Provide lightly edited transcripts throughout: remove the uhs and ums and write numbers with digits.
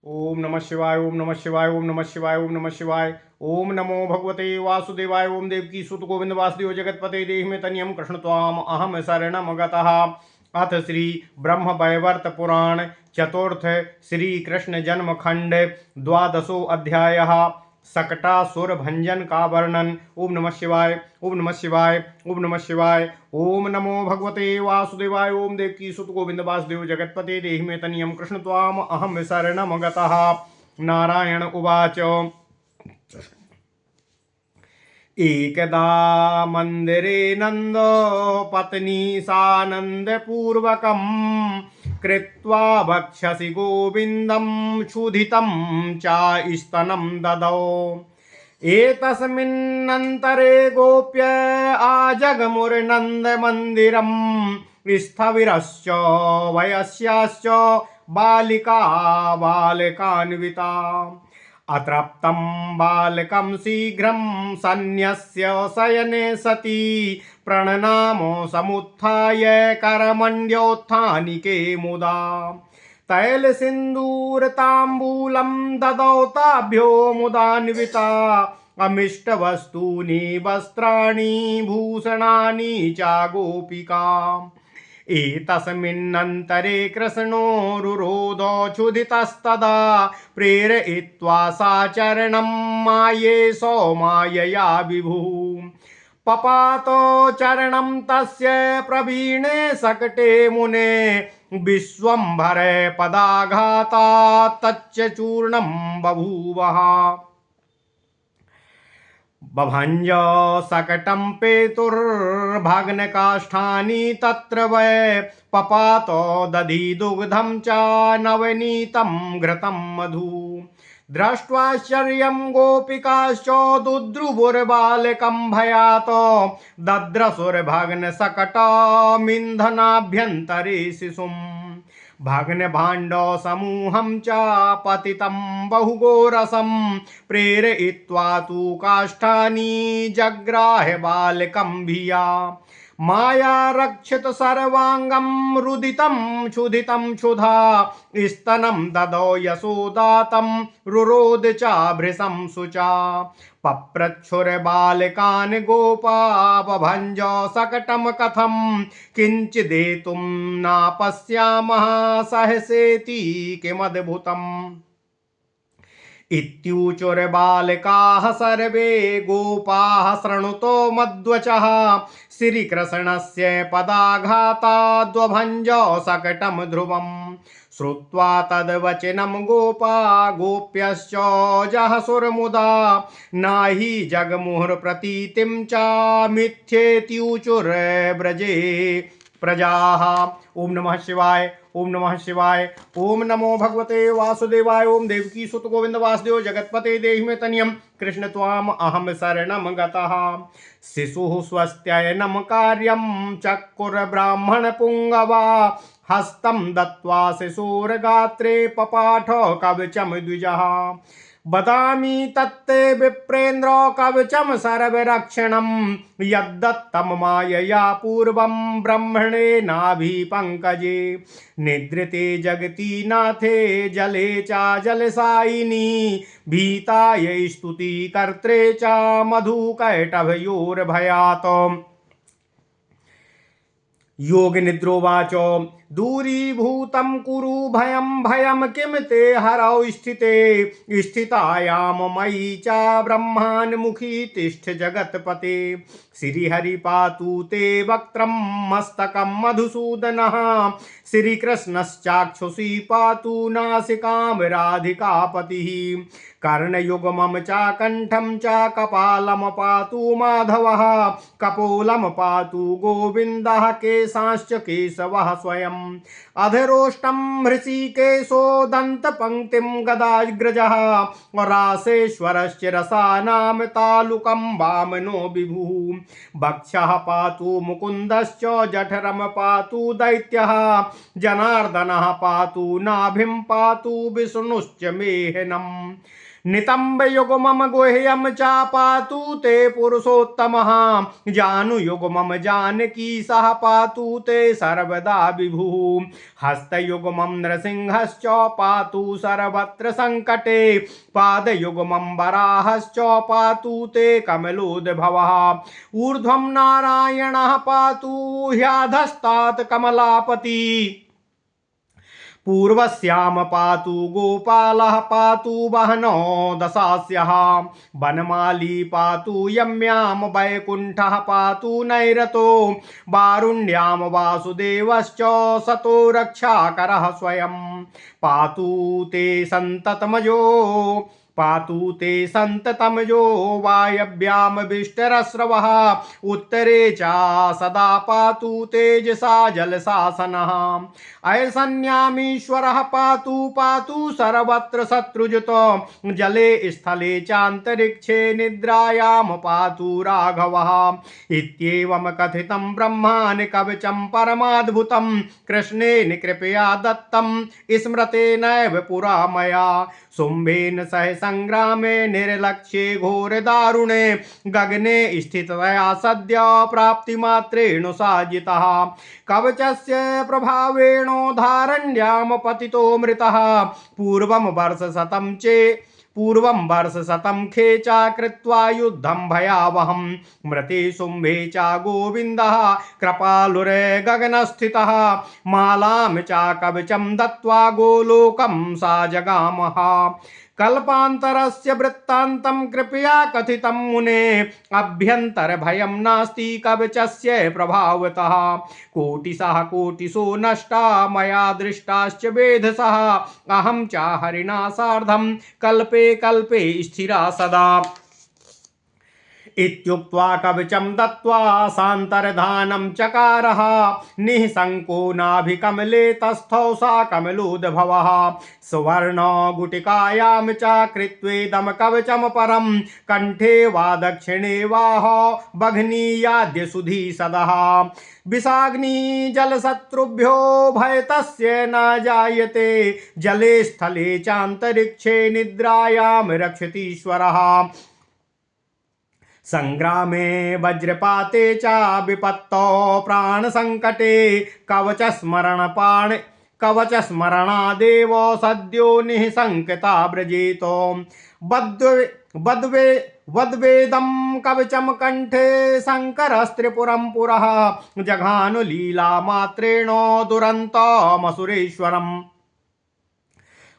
ओम नमः शिवाय ओम नमः शिवाय ओम नमः शिवाय ओम नमः शिवाय। ओम नमो भगवते वासुदेवाय ओम देवकी सुत गोविंद वासुदेव जगतपते देहि में तनियम कृष्ण त्वाम अहम शरणम गतः। अथ श्री ब्रह्म वैवर्त पुराण चतुर्थ श्री कृष्ण जन्म खंड द्वादशो अध्यायः सकटासुर भंजन का वर्णन। ओम नमः शिवाय ओम नमः शिवाय ओम नमः शिवाय। ओम नमो भगवते वासुदेवाय ओम देवकी सुत गोविंद वासुदेव जगतपते देहि में तनियम कृष्ण त्वाम अहम शरणम गतः। नारायण उवाच एकदा मंदिरे नंद पत्नी सानन्दपूर्वकं कृत्वा भक्षसि गोविन्दं क्षुधितं चास्तनं ददौ। एतस्मिन्नन्तरे गोप्य आजगमुर्नन्दमन्दिरं स्थविरश्च वयस्याश्च बालिका बालकान्विता। अतृप्तं बालकं शीघ्रं सन्न्यस्य शयने सति प्रणनामो समुत्थाय करमण्ड्योत्थानिके मुदा तैलसिन्दूरताम्बूलं ददौ ताभ्यो मुदान्विता। अमिष्टवस्तूनि वस्त्राणि भूषणानि च गोपिका। एतस्मिन्नन्तरे कृष्णो रुरोधो क्षुधितस्तदा प्रेरयित्वा साचरणं मायेशो मायया विभुः। पपातो चरणं तस्य प्रवीणे सकटे मुने विश्वम्भरे पदाघातात् तच्च चूर्णं बभूवः। बभञ्ज सकटं पेतुर्भग्नकाष्ठानि तत्र वै पपातो दधि दुग्धं च नवनीतं घृतं मधु। दृष्ट्वाश्चर्यं गोपिकाश्च दुद्रुवुर्बालकं भयात् दद्रसुर्भग्नसकटमिन्धनाभ्यन्तरे शिशुम्। भग्नभाण्डो समूहं च पतितं बहुगोरसं प्रेरयित्वा तु काष्ठानि जग्राह बालकं भिया। माया रक्षित सर्वांगं रुदितं क्षुधितं क्षुधा स्तनं ददौ यशोदातं रुरोध च भृशं शुचा। पप्रच्छुर्बालकान् गोपा बभञ्ज सकटं कथं किञ्चिदेतुं नापश्यामः सहसेति किमद्भुतम्। इत्यूचुर्बालकाः सर्वे गोपाः शृणुतो मद्वचः श्रीकृष्णस्य पदाघाताद्वभञ्जो सकटं ध्रुवम्। श्रुत्वा तद्वचनं गोपा गोप्यश्च जहसुरमुदा नहि जगमुहुर्प्रतीतिं च मिथ्येत्यूचुर्व्रजे प्रजाः। ओम नमः शिवाय ओम नमः शिवाय। ओम नमो भगवते वासुदेवाय ओम देवकी सुत गोविंद वासुदेव जगतपते देहि में तनियम कृष्ण त्वाम अहम शरणम गतः। शिशुः स्वस्त्ययनं कार्यं चक्रुर्ब्राह्मण पुंगवा हस्तं दत्त्वा शिशोर्गात्रे पपाठ कवचम द्विजः। वदामि तत्ते विप्रेन्द्र कवचम सर्वरक्षणं यद्दत्तं मायया पूर्वं ब्रह्मणेनाभिपङ्कजे। निद्रिते जगति नाथे जले च जलसायिनी भीताय स्तुतिकर्त्रे च मधुकैटभयोर्भयात्। योग निद्रोवाचो दूरीभूतं कुरु भयं भयं किं ते हरौ स्थिते स्थितायां मयि च ब्रह्मान्मुखी तिष्ठ जगत्पते। श्रीहरि पातु ते वक्त्रं मस्तकं मधुसूदनः श्रीकृष्णश्चाक्षुषी पातु नासिकां राधिकापतिः। कर्णयुग्मं च कण्ठं च कपालं पातु माधवः कपोलं पातु गोविन्दः केशांश्च केशवः स्वयं। अधरोष्टं हृषीकेशो दन्तपङ्क्तिं गदाग्रजः रासेश्वरश्च रसानां तालुकं वामनो विभुः। वक्षः पातु मुकुन्दश्च जठरं पातु दैत्यः जनार्दनः पातु नाभिं पातु विष्णुश्च मेहनम्। नितंब युग्मम गुह्यम चा पातु ते पुरुषोत्तमः जानु युग्मम जानकी सह पातु ते सर्वदा विभुः हस्तयुग्मम नृसिंहश्च पातु सर्वत्र संकटे पादयुग्मम वराहश्च पातु ते कमलोद्भवः ऊर्ध्वं नारायणः पातु ह्यधस्तात् कमलापति पूर्वस्याम पातु गोपालः पातु वहनो दशास्यः वनमाली पातु यम्याम वैकुंठः पातु नैरतो वारुण्याम वासुदेवश्च सतो रक्षाकरः स्वयं पातु ते सन्ततमजो पातु ते सन्ततमजो वायव्याम विष्टरस्रवः उत्तरे च सदा पातु तेजसा जलशासनः ऐसन्यामीश्वरः पातु पातु सर्वत्र शत्रुजितो जले स्थले चान्तरिक्षे निद्रायाम पातु राघवः इत्येवं कथितं ब्रह्मान् कवचं परमाद्भुतं कृष्णेन कृपया दत्तं स्मृतेनैव पुरा मया शुम्भेन सह संग्रामे निर्लक्ष्ये घोर दारुणे गगने स्थितया सद्य प्राप्ति मात्रेण साजितः कवचस्य प्रभावेणोधारण्याम पतितो मृतः पूर्वं वर्षशतं खेचा कृत्वा युद्धं भयावहं मृते शुम्भे च गोविन्दः कृपालुरे गगनस्थितः मालां च कवचं दत्त्वा गोलोकं सा जगामः कल्पान्तरस्य वृत्तान्तं कृपया कथितं मुने अभ्यन्तर भयं नास्ति कवचस्य प्रभावतः कोटिशः कोटिशो नष्टा मया दृष्टाश्च वेधसः अहं च हरिणा सार्धं कल्पे कल्पे स्थिरा सदा इत्युक्त्वा कवचं दत्त्वा सान्तर्धानं चकारः निःशङ्को नाभिकमले तस्थौ सा कमलोद्भवः सुवर्णगुटिकायां च कृत्वेदं कवचं परं कण्ठे वा दक्षिणे वाह बघ्नीयाद्य सुधी सदः विषाग्नि जलशत्रुभ्यो भयतस्य न जायते जले स्थले चान्तरिक्षे निद्रायां रक्षतीश्वरः संग्रामे वज्रपाते च विपत्तौ प्राणसंकटे कवचस्मरणादेव सद्यो निःशङ्कता व्रजेतो वद्वेदं कवचं कंठे शङ्करस्त्रिपुरं पुरः जघानुलीलामात्रेण दुरन्तमसुरेश्वरम्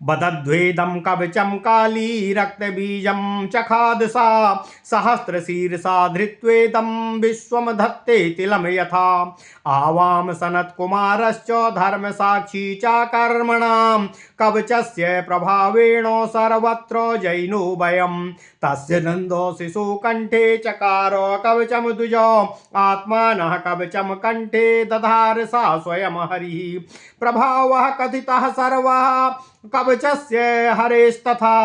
बदद्वेदं कवचं काली रक्तबीजं चखाद सा सहस्रशीर्षा धृत्वेदं विश्वं धत्ते तिलं यथा आवां सनत्कुमारश्च धर्मसाक्षी च कर्मणां कवचस्य प्रभावेण सर्वत्र जैनो वयं तस्य नन्दो शिशुकण्ठे चकार कवचं द्विज आत्मानः कवचं कण्ठे दधार सा स्वयं हरिः प्रभावः कथितः सर्वः कवचस्य हरेस्तथा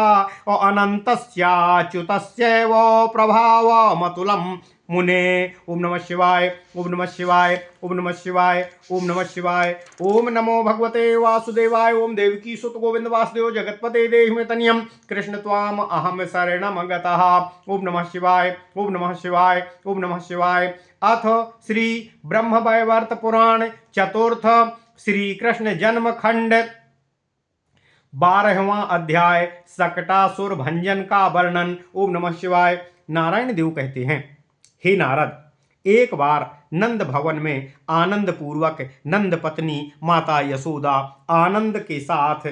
अनन्तस्याच्युतस्यैव प्रभावमतुलं मुने। ओम नमः शिवाय, ओम नमः शिवाय, ओम नमः शिवाय, ओम नमः शिवाय। ओम नमो भगवते वासुदेवाय। ओम देवकी सुत गोविंद वासुदेव जगतपते देहि तनियम कृष्ण त्वाम अहम शरणम गतः। ओम नमः शिवाय, ओम नमः शिवाय, ओम नमः शिवाय। अथ श्री ब्रह्मवैवर्त पुराण चतुर्थ श्री कृष्ण जन्म खंड 12वां अध्याय सकटासुर भंजन का वर्णन। ओम नमः शिवाय। नारायण देव कहते हैं, हे नारद, एक बार नंद भवन में आनंद पूर्वक नंद पत्नी माता यशोदा आनंद के साथ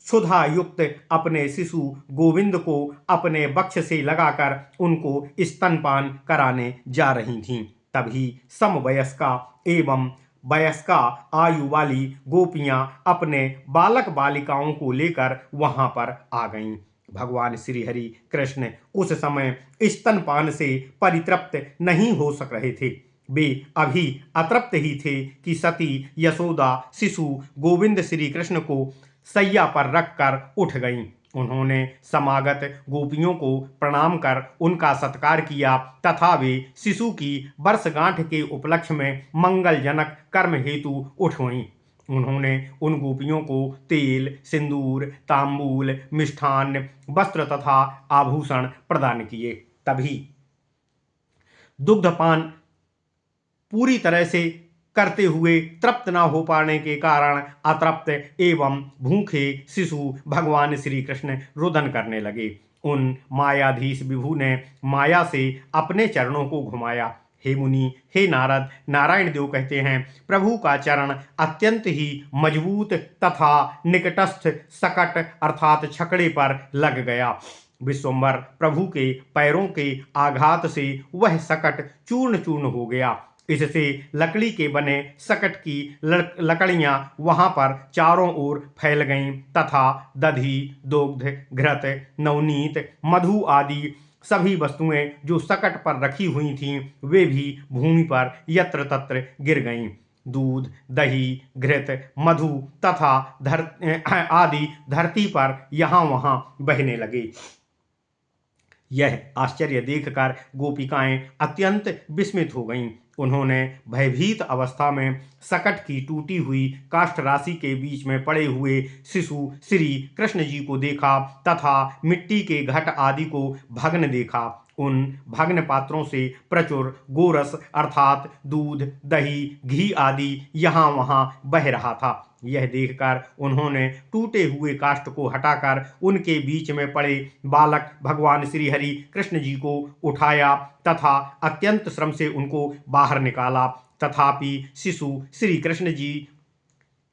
सुधा युक्त अपने शिशु गोविंद को अपने वक्ष से लगाकर उनको स्तनपान कराने जा रही थीं। तभी समवयस्का एवं वयस्का आयु वाली गोपियां अपने बालक बालिकाओं को लेकर वहां पर आ गईं। भगवान श्री हरि कृष्ण उस समय स्तनपान से परितृप्त नहीं हो सक रहे थे। वे अभी अतृप्त ही थे कि सती यशोदा शिशु गोविंद श्री कृष्ण को सैया पर रखकर उठ गईं। उन्होंने समागत गोपियों को प्रणाम कर उनका सत्कार किया तथा वे शिशु की वर्षगांठ के उपलक्ष्य में मंगलजनक कर्म हेतु उठ हुईं। उन्होंने उन गोपियों को तेल, सिंदूर, तांबूल, मिष्ठान्न, वस्त्र तथा आभूषण प्रदान किए। तभी दुग्धपान पूरी तरह से करते हुए तृप्त न हो पाने के कारण अतृप्त एवं भूखे शिशु भगवान श्री कृष्ण रुदन करने लगे। उन मायाधीश विभु ने माया से अपने चरणों को घुमाया। हे मुनि, हे नारद, नारायण देव कहते हैं, प्रभु का चरण अत्यंत ही मजबूत तथा निकटस्थ सकट अर्थात छकड़े पर लग गया। विश्वम्भर प्रभु के पैरों के आघात से वह सकट चूर्ण चूर्ण हो गया। इससे लकड़ी के बने सकट की लकड़ियां वहां पर चारों ओर फैल गईं तथा दधी, दुग्ध, घृत, नवनीत, मधु आदि सभी वस्तुएं जो सकट पर रखी हुई थीं वे भी भूमि पर यत्र तत्र गिर गईं। दूध, दही, घृत, मधु तथा आदि धरती पर यहाँ वहां बहने लगे। यह आश्चर्य देखकर गोपिकाएं अत्यंत विस्मित हो गईं। उन्होंने भयभीत अवस्था में सकट की टूटी हुई काष्ठ राशि के बीच में पड़े हुए शिशु श्री कृष्ण जी को देखा तथा मिट्टी के घट आदि को भग्न देखा। उन भग्न पात्रों से प्रचुर गोरस अर्थात दूध, दही, घी आदि यहाँ वहाँ बह रहा था। यह देखकर उन्होंने टूटे हुए काष्ठ को हटाकर उनके बीच में पड़े बालक भगवान श्री हरि कृष्ण जी को उठाया तथा अत्यंत श्रम से उनको बाहर निकाला। तथापि शिशु श्री कृष्ण जी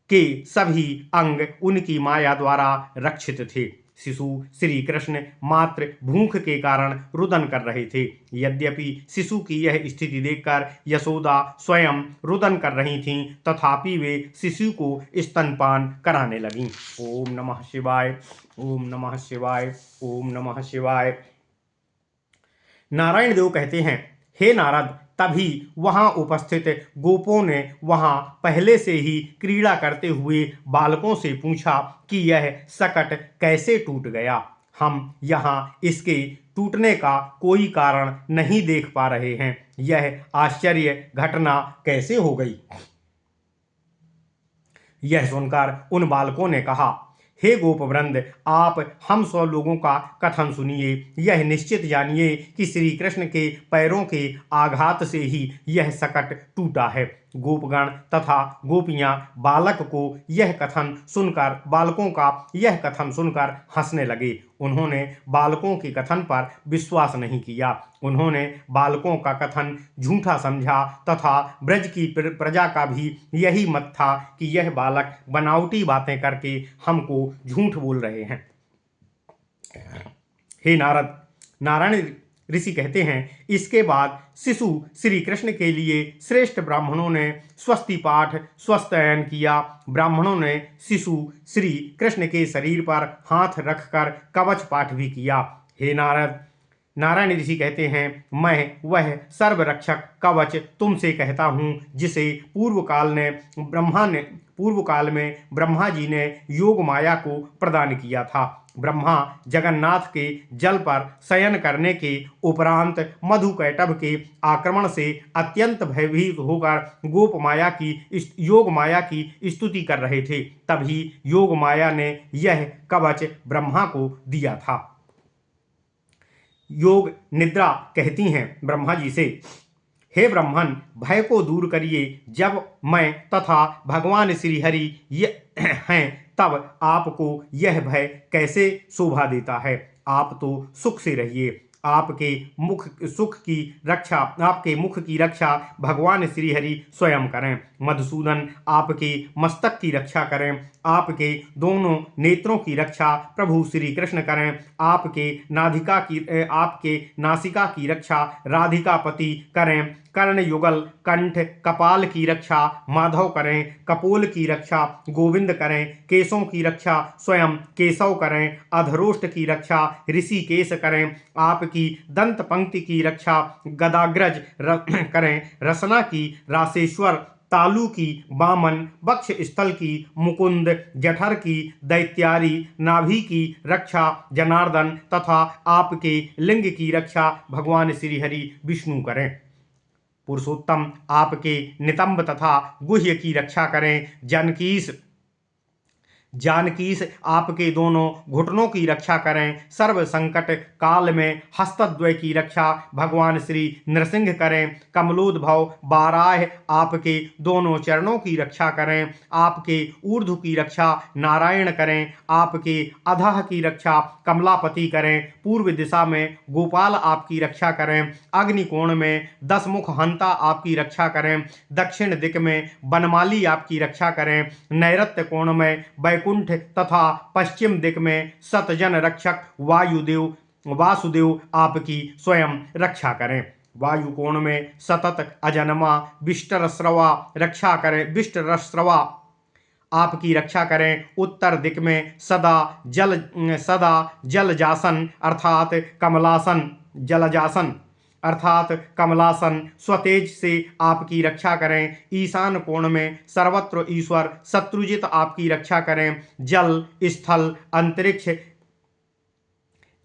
के सभी अंग उनकी माया द्वारा रक्षित थे। शिशु श्री कृष्ण मात्र भूख के कारण रुदन कर रहे थे। यद्यपि शिशु की यह स्थिति देखकर यशोदा स्वयं रुदन कर रही थीं, तथापि वे शिशु को स्तनपान कराने लगीं। ओम नमः शिवाय, ओम नमः शिवाय, ओम नमः शिवाय। नारायण देव कहते हैं, हे नारद, तभी वहां उपस्थित गोपों ने वहां पहले से ही क्रीड़ा करते हुए बालकों से पूछा कि यह सकट कैसे टूट गया। हम यहाँ इसके टूटने का कोई कारण नहीं देख पा रहे हैं। यह आश्चर्य घटना कैसे हो गई? यह सुनकर उन बालकों ने कहा, हे गोपवृंद, आप हम सब लोगों का कथन सुनिए। यह निश्चित जानिए कि श्री कृष्ण के पैरों के आघात से ही यह सकट टूटा है। गोपगण तथा गोपियां बालकों का यह कथन सुनकर हंसने लगे। उन्होंने बालकों के कथन पर विश्वास नहीं किया। उन्होंने बालकों का कथन झूठा समझा तथा ब्रज की प्रजा का भी यही मत था कि यह बालक बनावटी बातें करके हमको झूठ बोल रहे हैं। हे नारद, नारायण ऋषि कहते हैं, इसके बाद शिशु श्री कृष्ण के लिए श्रेष्ठ ब्राह्मणों ने स्वस्ति पाठ स्वस्तायन किया। ब्राह्मणों ने शिशु श्री कृष्ण के शरीर पर हाथ रखकर कवच पाठ भी किया। हे नारद, नारायण ऋषि कहते हैं, मैं वह सर्वरक्षक कवच तुमसे कहता हूँ जिसे पूर्व काल में ब्रह्मा जी ने योग माया को प्रदान किया था। ब्रह्मा जगन्नाथ के जल पर शयन करने के उपरांत मधुकैटभ के आक्रमण से अत्यंत भयभीत होकर योग माया की स्तुति कर रहे थे। तभी योग माया ने यह कवच ब्रह्मा को दिया था। योग निद्रा कहती हैं ब्रह्मा जी से, हे ब्रह्मन, भय को दूर करिए। जब मैं तथा भगवान श्री हरि हैं तब आपको यह भय कैसे शोभा देता है? आप तो सुख से रहिए। आपके मुख की रक्षा भगवान श्री हरि स्वयं करें। मधुसूदन आपके मस्तक की रक्षा करें। आपके दोनों नेत्रों की रक्षा प्रभु श्री कृष्ण करें। आपके नासिका की रक्षा राधिकापति करें। कर्ण युगल कंठ कपाल की रक्षा माधव करें। कपोल की रक्षा गोविंद करें। केशों की रक्षा स्वयं केशव करें। अधरोष्ट की रक्षा ऋषिकेश करें। आपकी दंत पंक्ति की रक्षा गदाग्रज करें। रसना की रासेश्वर, तालु की वामन, वक्ष स्थल की मुकुंद, जठर की दैत्यारी, नाभि की रक्षा जनार्दन तथा आपके लिंग की रक्षा भगवान श्री हरि विष्णु करें। पुरुषोत्तम आपके नितंब तथा गुह्य की रक्षा करें। जानकीस आपके दोनों घुटनों की रक्षा करें। सर्व संकट काल में हस्तद्वय की रक्षा भगवान श्री नृसिंह करें। कमलोद्भव बाराह आपके दोनों चरणों की रक्षा करें। आपके ऊर्ध्व की रक्षा नारायण करें। आपके अधः की रक्षा कमलापति करें। पूर्व दिशा में गोपाल आपकी रक्षा करें। अग्निकोण में 10 मुख हंता आपकी रक्षा करें। दक्षिण दिक में बनमाली आपकी रक्षा करें। नैऋत्य कोण में वैकुंठ तथा पश्चिम दिक में सतजन रक्षक वासुदेव आपकी स्वयं रक्षा करें। वायु कोण में सतत अजन्मा विष्टरस्रवा रक्षा करें। विष्टरस्रवा आपकी रक्षा करें। उत्तर दिक में सदा जलजासन अर्थात कमलासन स्वतेज से आपकी रक्षा करें। ईशान कोण में सर्वत्र ईश्वर शत्रुजित आपकी रक्षा करें। जल स्थल अंतरिक्ष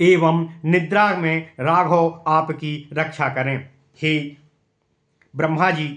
एवं निद्रा में राघव आपकी रक्षा करें। हे ब्रह्मा जी,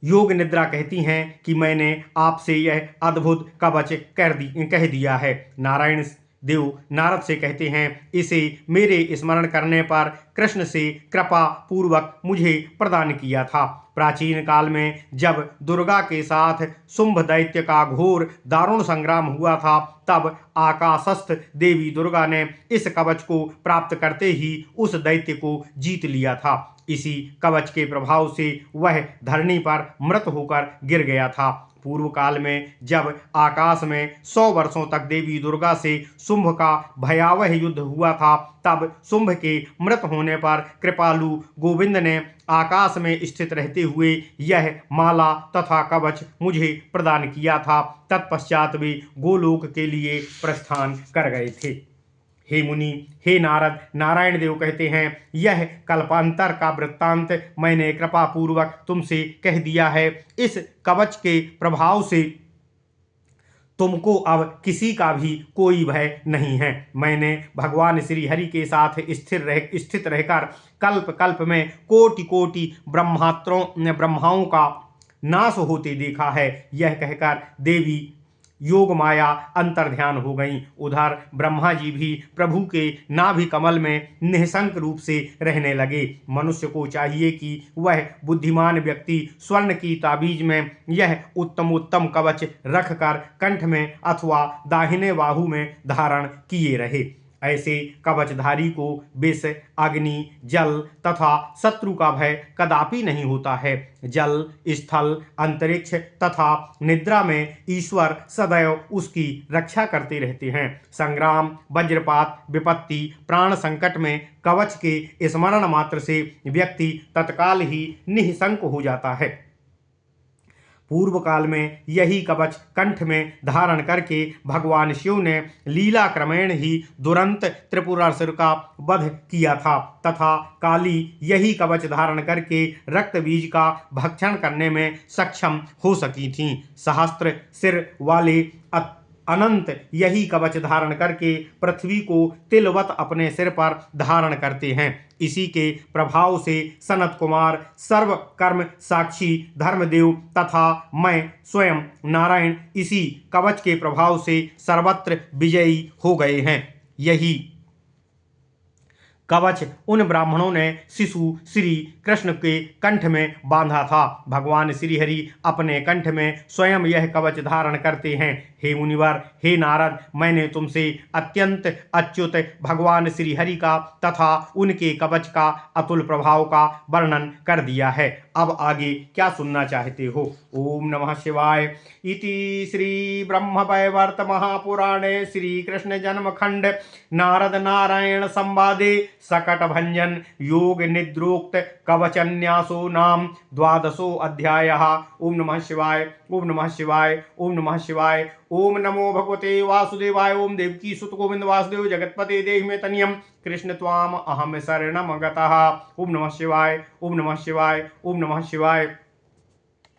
योग निद्रा कहती हैं कि मैंने आपसे यह अद्भुत कवच कह दिया है। नारायण देव नारद से कहते हैं, इसे मेरे स्मरण करने पर कृष्ण से कृपा पूर्वक मुझे प्रदान किया था। प्राचीन काल में जब दुर्गा के साथ शुंभ दैत्य का घोर दारुण संग्राम हुआ था, तब आकाशस्थ देवी दुर्गा ने इस कवच को प्राप्त करते ही उस दैत्य को जीत लिया था। इसी कवच के प्रभाव से वह धरणी पर मृत होकर गिर गया था। पूर्व काल में जब आकाश में 100 वर्षों तक देवी दुर्गा से शुंभ का भयावह युद्ध हुआ था, तब शुंभ के मृत होने पर कृपालु गोविंद ने आकाश में स्थित रहते हुए यह माला तथा कवच मुझे प्रदान किया था। तत्पश्चात वे गोलोक के लिए प्रस्थान कर गए थे। हे मुनि, हे नारद, नारायण देव कहते हैं, यह कल्पांतर का वृत्तांत मैंने कृपा पूर्वक तुमसे कह दिया है। इस कवच के प्रभाव से तुमको अब किसी का भी कोई भय नहीं है। मैंने भगवान श्री हरि के साथ स्थित रहकर कल्प कल्प में कोटि कोटि ब्रह्माओं का नाश होते देखा है। यह कहकर देवी योग माया अंतर्ध्यान हो गई। उधर ब्रह्मा जी भी प्रभु के नाभि कमल में निःशंक रूप से रहने लगे। मनुष्य को चाहिए कि वह बुद्धिमान व्यक्ति स्वर्ण की ताबीज में यह उत्तम कवच रखकर कंठ में अथवा दाहिने बाहु में धारण किए रहे। ऐसे कवचधारी को विष, अग्नि, जल तथा शत्रु का भय कदापि नहीं होता है। जल, स्थल, अंतरिक्ष तथा निद्रा में ईश्वर सदैव उसकी रक्षा करते रहते हैं। संग्राम, वज्रपात, विपत्ति, प्राण संकट में कवच के स्मरण मात्र से व्यक्ति तत्काल ही निःशंक हो जाता है। पूर्व काल में यही कवच कंठ में धारण करके भगवान शिव ने लीला क्रमेण ही दुरंत त्रिपुरासुर का वध किया था तथा काली यही कवच धारण करके रक्त बीज का भक्षण करने में सक्षम हो सकी थीं। सहस्त्र सिर वाले अनंत यही कवच धारण करके पृथ्वी को तिलवत अपने सिर पर धारण करते हैं। इसी के प्रभाव से सनत कुमार, सर्व कर्म साक्षी धर्मदेव तथा मैं स्वयं नारायण इसी कवच के प्रभाव से सर्वत्र विजयी हो गए हैं। यही कवच उन ब्राह्मणों ने शिशु श्री कृष्ण के कंठ में बांधा था। भगवान श्री हरि अपने कंठ में स्वयं यह कवच धारण करते हैं। हे मुनिवर, हे नारद, मैंने तुमसे अत्यंत अच्युत भगवान श्री हरि का तथा उनके कवच का अतुल प्रभाव का वर्णन कर दिया है। अब आगे क्या सुनना चाहते हो? ओम नमः शिवाय। इति श्री ब्रह्मवैवर्त महापुराणे श्री कृष्ण जन्म खंड नारद नारायण संवादे सकट भंजन योग निद्रोक्त कवचन्यासो नाम 12वां अध्यायः। ओम नमः शिवाय, ओम नमः शिवाय, ओम नमः शिवाय। ओम नमो भगवते वासुदेवाय। ओम देवकी सुत गोविंद वासुदेव जगतपते देहि मे तनियम कृष्ण त्वाम अहम शरणम गतः। ओम नमः शिवाय, ओम नमः शिवाय, ओम नमः शिवाय।